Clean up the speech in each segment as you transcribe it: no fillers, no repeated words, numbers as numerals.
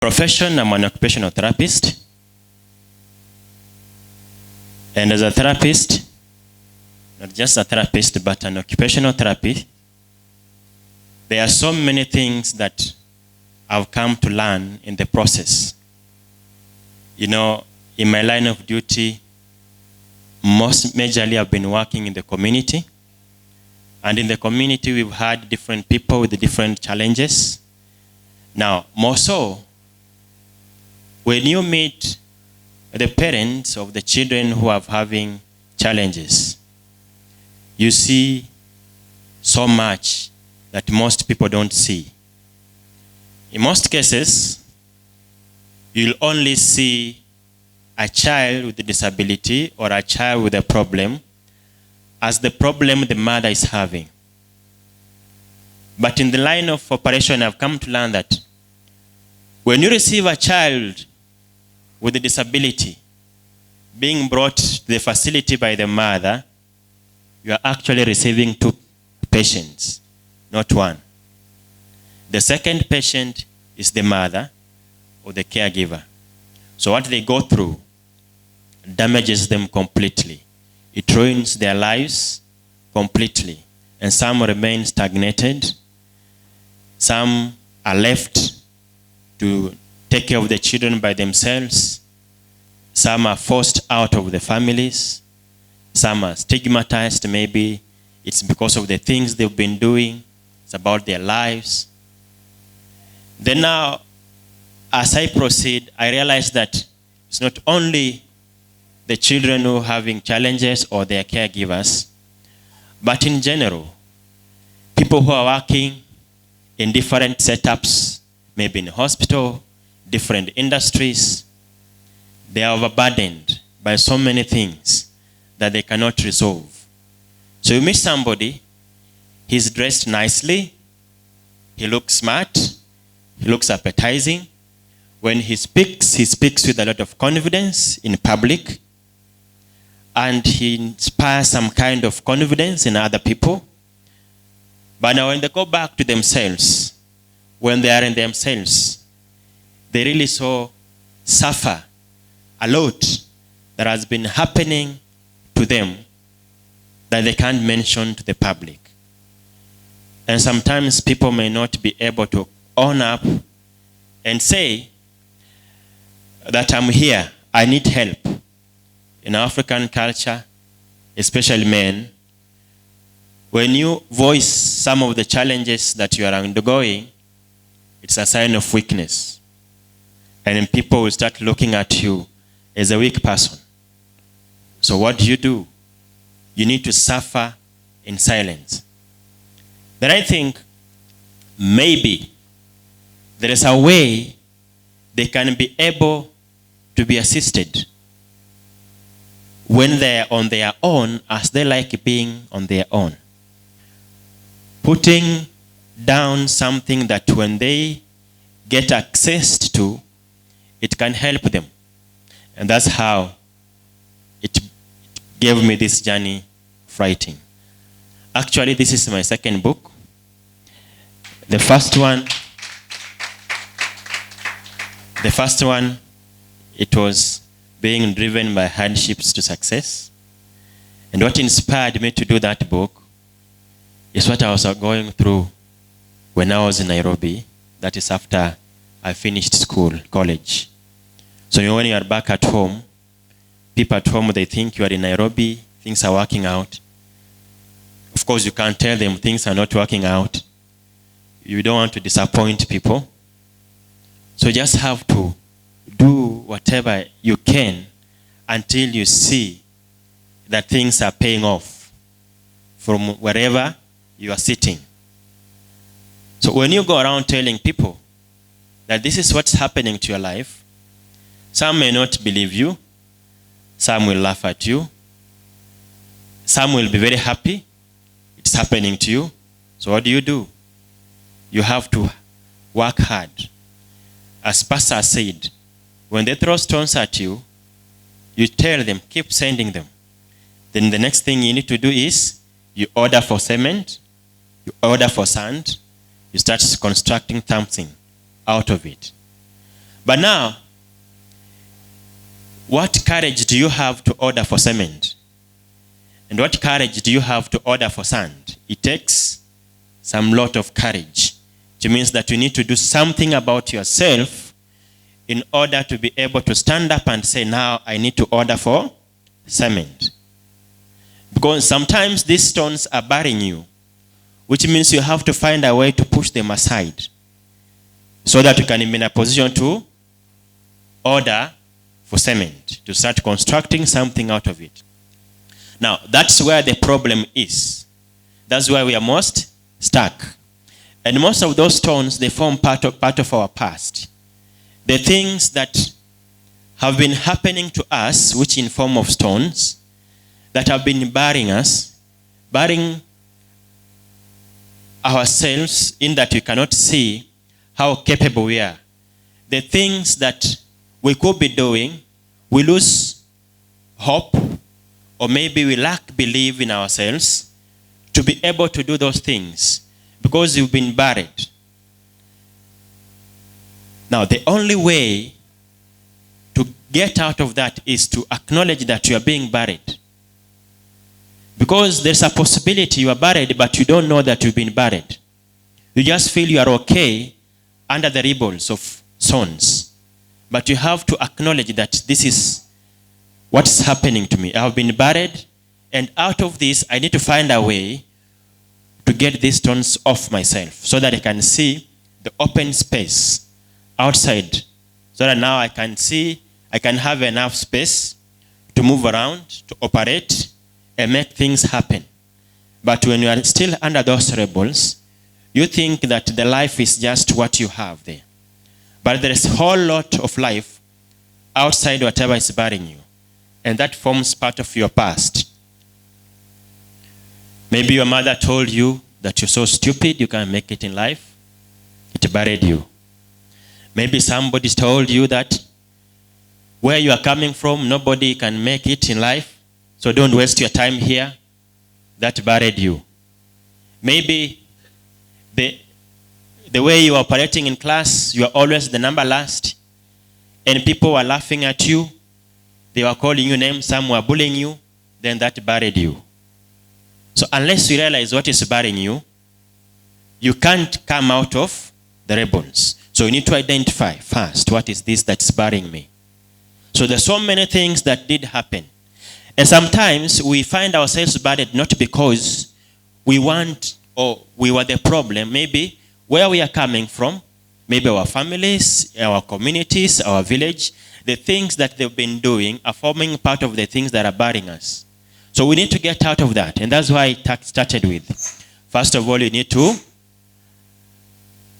Profession, I'm an occupational therapist. And as a therapist, not just a therapist, but an occupational therapist, there are so many things that I've come to learn in the process. You know, in my line of duty, most majorly I've been working in the community. And in the community, we've had different people with different challenges. Now, more so, when you meet the parents of the children who are having challenges, you see so much that most people don't see. In most cases, you'll only see a child with a disability or a child with a problem as the problem the mother is having. But in the line of operation, I've come to learn that when you receive a child with a disability being brought to the facility by the mother, you are actually receiving two patients, not one. The second patient is the mother or the caregiver. So what they go through damages them completely. It ruins their lives completely. And some remain stagnated. Some are left to take care of the children by themselves. Some are forced out of the families. Some are stigmatized. Maybe it's because of the things they've been doing. It's about their lives. Then now, as I proceed, I realize that it's not only the children who are having challenges or their caregivers, but in general, people who are working in different setups, maybe in hospital, different industries, they are overburdened by so many things that they cannot resolve. So you meet somebody, he's dressed nicely, he looks smart, he looks appetizing. When he speaks with a lot of confidence in public, and he inspires some kind of confidence in other people. But now when they go back to themselves, when they are in themselves, they really suffer a lot that has been happening to them that they can't mention to the public. And sometimes people may not be able to own up and say that I'm here, I need help. In African culture, especially men, when you voice some of the challenges that you are undergoing, it's a sign of weakness. And then people will start looking at you as a weak person. So what do? You need to suffer in silence. Then I think maybe there is a way they can be able to be assisted when they are on their own, as they like being on their own. Putting down something that when they get access to, it can help them. And that's how it gave me this journey of writing. Actually, this is my second book. The first one, it was being driven by hardships to success. And what inspired me to do that book is what I was going through when I was in Nairobi. That is after I finished college. So when you are back at home, people at home, they think you are in Nairobi, things are working out. Of course, you can't tell them things are not working out. You don't want to disappoint people. So you just have to do whatever you can until you see that things are paying off from wherever you are sitting. So when you go around telling people that this is what's happening to your life, some may not believe you, some will laugh at you, some will be very happy it's happening to you. So what do? You have to work hard. As Pastor said, when they throw stones at you, you tell them, keep sending them. Then the next thing you need to do is you order for cement, you order for sand, you start constructing something out of it. But now, what courage do you have to order for cement? And what courage do you have to order for sand? It takes some lot of courage. Which means that you need to do something about yourself in order to be able to stand up and say, now I need to order for cement. Because sometimes these stones are burying you, which means you have to find a way to push them aside so that you can be in a position to order for cement, to start constructing something out of it. Now, that's where the problem is. That's where we are most stuck. And most of those stones, they form part of our past. The things that have been happening to us, which in form of stones, that have been burying us, burying ourselves in that we cannot see how capable we are. The things that we could be doing, we lose hope, or maybe we lack belief in ourselves to be able to do those things because you've been buried. Now, the only way to get out of that is to acknowledge that you are being buried. Because there's a possibility you are buried, but you don't know that you've been buried. You just feel you are okay under the ripples of stones. But you have to acknowledge that this is what's happening to me. I have been buried, and out of this, I need to find a way to get these stones off myself so that I can see the open space outside. So that now I can see, I can have enough space to move around, to operate, and make things happen. But when you are still under those rebels, you think that the life is just what you have there. But there is a whole lot of life outside whatever is burying you. And that forms part of your past. Maybe your mother told you that you're so stupid, you can't make it in life. It buried you. Maybe somebody told you that where you are coming from, nobody can make it in life. So don't waste your time here. That buried you. Maybe the way you are operating in class, you are always the number last. And people were laughing at you. They were calling you names. Some were bullying you. Then that buried you. So unless you realize what is burying you, you can't come out of the rebels. So you need to identify first, what is this that's burying me? So there's so many things that did happen. And sometimes we find ourselves buried not because we want or we were the problem. Maybe where we are coming from, maybe our families, our communities, our village, the things that they've been doing are forming part of the things that are burying us. So we need to get out of that. And that's why I started with. First of all, you need to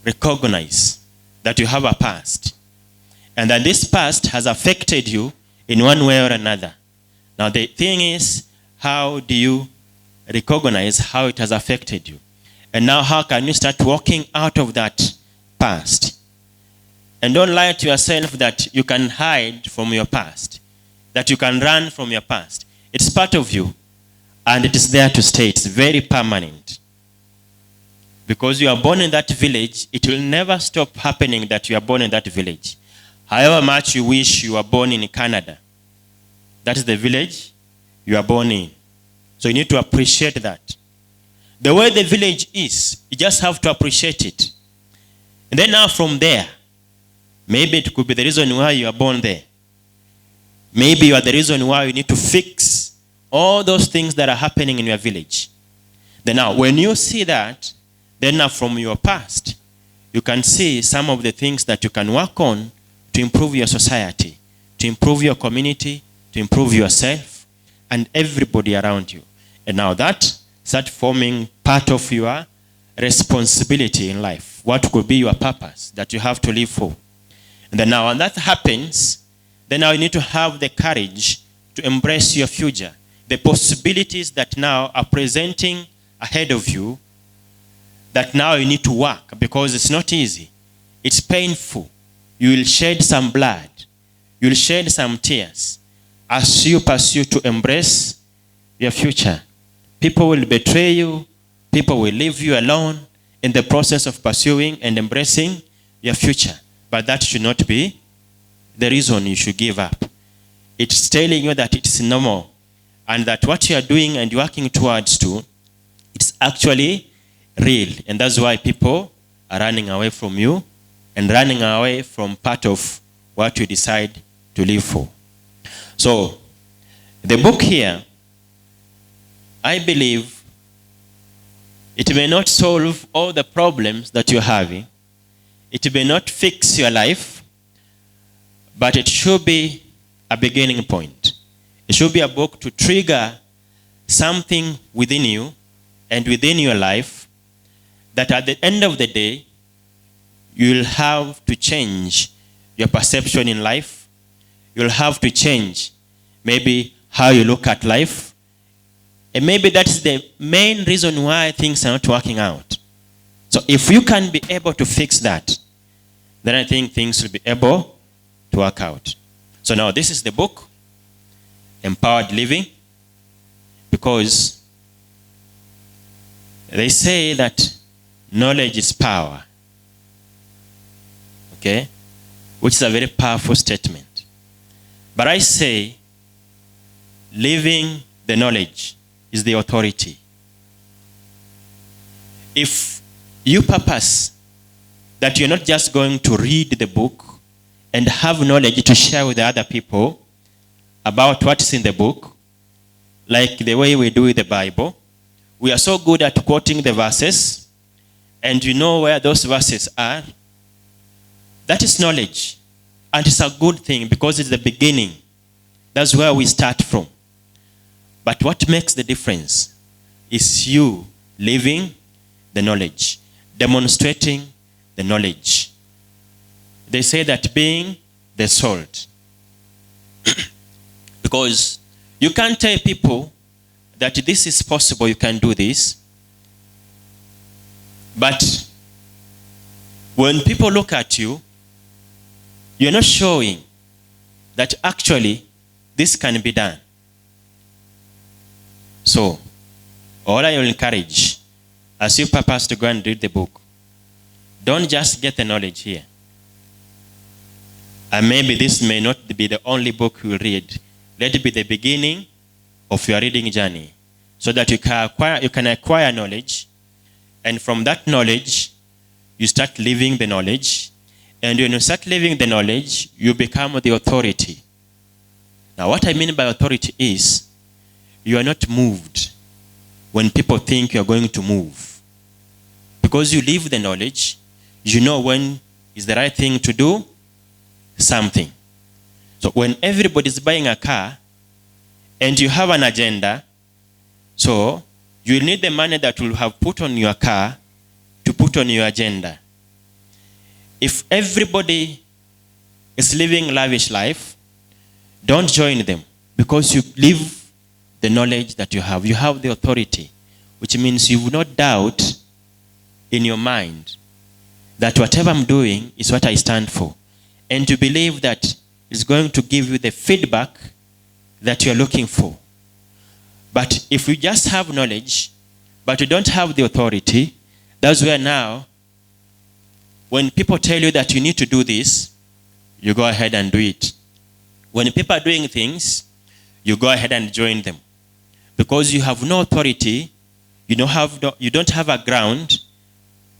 recognize that you have a past. And that this past has affected you in one way or another. Now the thing is, how do you recognize how it has affected you? And now how can you start walking out of that past? And don't lie to yourself that you can hide from your past, that you can run from your past. It's part of you, and it is there to stay. It's very permanent. Because you are born in that village, it will never stop happening that you are born in that village. However much you wish you were born in Canada, that is the village you are born in. So you need to appreciate that. The way the village is, you just have to appreciate it. And then now from there, maybe it could be the reason why you are born there. Maybe you are the reason why you need to fix all those things that are happening in your village. Then now, when you see that, then now from your past, you can see some of the things that you can work on to improve your society, to improve your community, to improve yourself and everybody around you. And now that start forming part of your responsibility in life. What could be your purpose that you have to live for? And then now when that happens, then now you need to have the courage to embrace your future. The possibilities that now are presenting ahead of you, that now you need to work because it's not easy. It's painful. You will shed some blood. You will shed some tears as you pursue to embrace your future. People will betray you. People will leave you alone in the process of pursuing and embracing your future. But that should not be the reason you should give up. It's telling you that it's normal and that what you are doing and working towards to, it's actually real. And that's why people are running away from you and running away from part of what you decide to live for. So, the book here, I believe it may not solve all the problems that you're having. It may not fix your life, but it should be a beginning point. It should be a book to trigger something within you and within your life that at the end of the day, you'll have to change your perception in life. You'll have to change maybe how you look at life. And maybe that's the main reason why things are not working out. So if you can be able to fix that, then I think things will be able to work out. So now this is the book, Empowered Living, because they say that knowledge is power. Okay? Which is a very powerful statement. But I say, living the knowledge is the authority. If you purpose that you're not just going to read the book and have knowledge to share with other people about what's in the book, like the way we do with the Bible, we are so good at quoting the verses, and you know where those verses are. That is knowledge. And it's a good thing because it's the beginning. That's where we start from. But what makes the difference is you living the knowledge, demonstrating the knowledge. They say that being the salt. Because you can't tell people that this is possible, you can do this. But when people look at you, you're not showing that actually this can be done. So, all I will encourage, as you purpose to go and read the book, don't just get the knowledge here. And maybe this may not be the only book you will read. Let it be the beginning of your reading journey, so that you can acquire knowledge, and from that knowledge, you start living the knowledge, and when you start living the knowledge, you become the authority. Now, what I mean by authority is, you are not moved when people think you are going to move. Because you live the knowledge, you know when is the right thing to do something. So when everybody is buying a car and you have an agenda, so you need the money that will have put on your car to put on your agenda. If everybody is living lavish life, don't join them, because you live the knowledge that you have. You have the authority, which means you will not doubt in your mind that whatever I'm doing is what I stand for. And to believe that it's going to give you the feedback that you're looking for. But if you just have knowledge, but you don't have the authority, that's where now, when people tell you that you need to do this, you go ahead and do it. When people are doing things, you go ahead and join them. Because you have no authority, you don't have a ground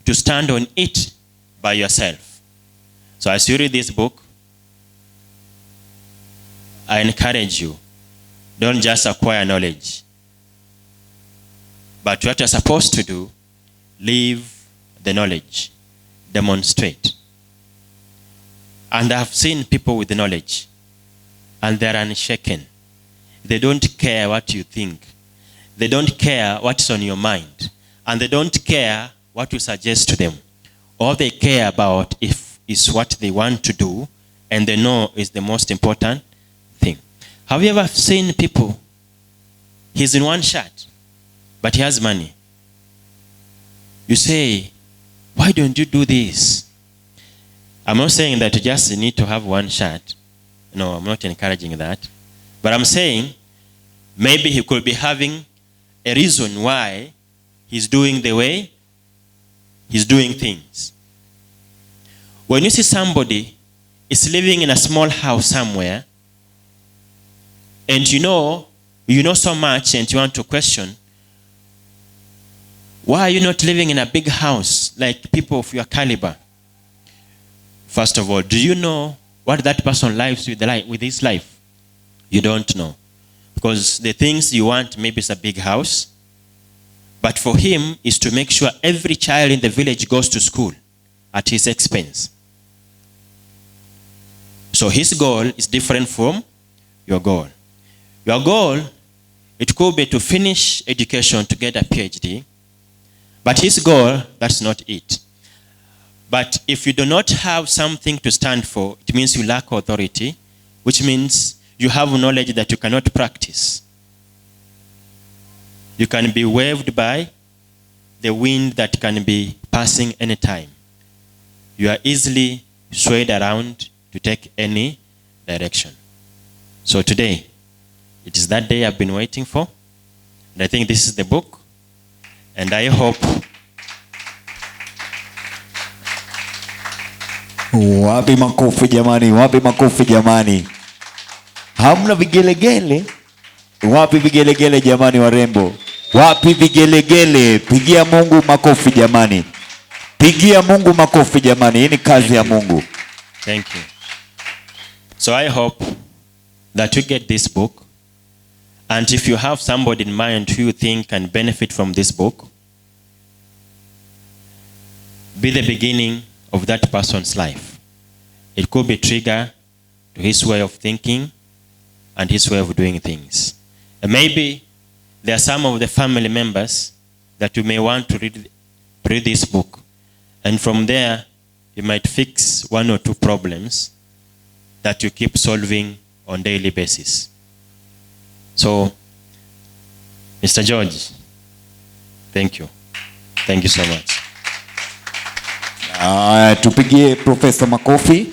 to stand on it by yourself. So as you read this book, I encourage you, don't just acquire knowledge, but what you're supposed to do, live the knowledge, demonstrate. And I've seen people with knowledge, and they're unshaken. They don't care what you think. They don't care what's on your mind. And they don't care what you suggest to them. All they care about is what they want to do, and they know is the most important thing. Have you ever seen people, he's in one shirt, but he has money? You say, why don't you do this? I'm not saying that you just need to have one shirt. No, I'm not encouraging that. But I'm saying, maybe he could be having a reason why he's doing the way he's doing things. When you see somebody is living in a small house somewhere, and you know so much, and you want to question, why are you not living in a big house like people of your caliber? First of all, do you know what that person lives with his life? You don't know. Because the things you want, maybe it's a big house, but for him is to make sure every child in the village goes to school at his expense. So his goal is different from your goal. Your goal, it could be to finish education to get a PhD, but his goal, that's not it. But if you do not have something to stand for, it means you lack authority, which means you have knowledge that you cannot practice. You can be waved by the wind that can be passing anytime. You are easily swayed around to take any direction. So today, it is that day I've been waiting for. And I think this is the book. And I hope. Wapi makofi jamani, wapi makofi jamani. Hamna vigelegele? Wapi vigelegele jamani warembo? Wapi vigelegele? Pigia Mungu makofi jamani. Pigia Mungu makofi jamani. Hii ni kazi ya Mungu. Thank you. So I hope that you get this book. And if you have somebody in mind who you think can benefit from this book, be the beginning of that person's life. It could be a trigger to his way of thinking and his way of doing things. And maybe there are some of the family members that you may want to read this book. And from there, you might fix one or two problems that you keep solving on a daily basis. So, Mr. George, thank you. Thank you so much. Tupigie Profesa makofi.